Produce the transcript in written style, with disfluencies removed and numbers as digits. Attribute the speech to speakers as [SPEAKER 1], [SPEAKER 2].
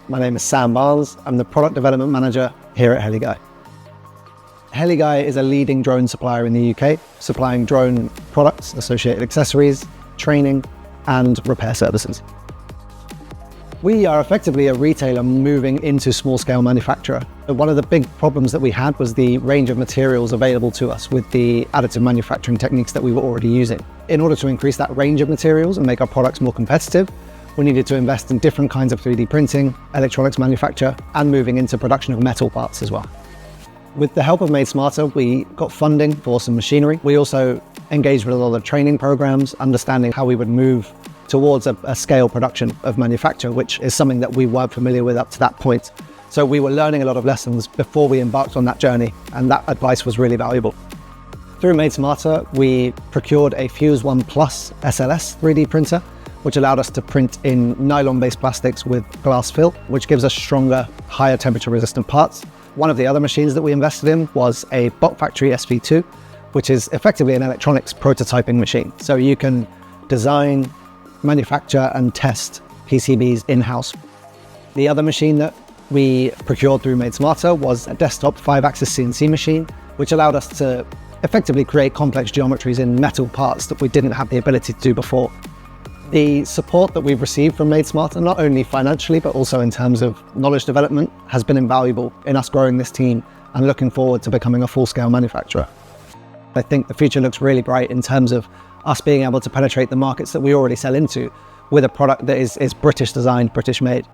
[SPEAKER 1] My name is Sam Barnes. I'm the Product Development Manager here at heliguy. heliguy is a leading drone supplier in the UK, supplying drone products, associated accessories, training, and repair services. We are effectively a retailer moving into small-scale manufacturer. One of the big problems that we had was the range of materials available to us with the additive manufacturing techniques that we were already using. In order to increase that range of materials and make our products more competitive, we needed to invest in different kinds of 3D printing, electronics manufacture, and moving into production of metal parts as well. With the help of Made Smarter, we got funding for some machinery. We also engaged with a lot of training programs, understanding how we would move towards a scale production of manufacture, which is something that we weren't familiar with up to that point. So we were learning a lot of lessons before we embarked on that journey, and that advice was really valuable. Through Made Smarter, we procured a Fuse 1 Plus SLS 3D printer, which allowed us to print in nylon-based plastics with glass fill, which gives us stronger, higher temperature resistant parts. One of the other machines that we invested in was a Bot Factory SV2, which is effectively an electronics prototyping machine. So you can design, manufacture and test PCBs in-house. The other machine that we procured through Made Smarter was a desktop 5-axis CNC machine, which allowed us to effectively create complex geometries in metal parts that we didn't have the ability to do before. The support that we've received from Made Smarter, not only financially, but also in terms of knowledge development, has been invaluable in us growing this team and looking forward to becoming a full-scale manufacturer. I think the future looks really bright in terms of us being able to penetrate the markets that we already sell into with a product that is British designed, British made.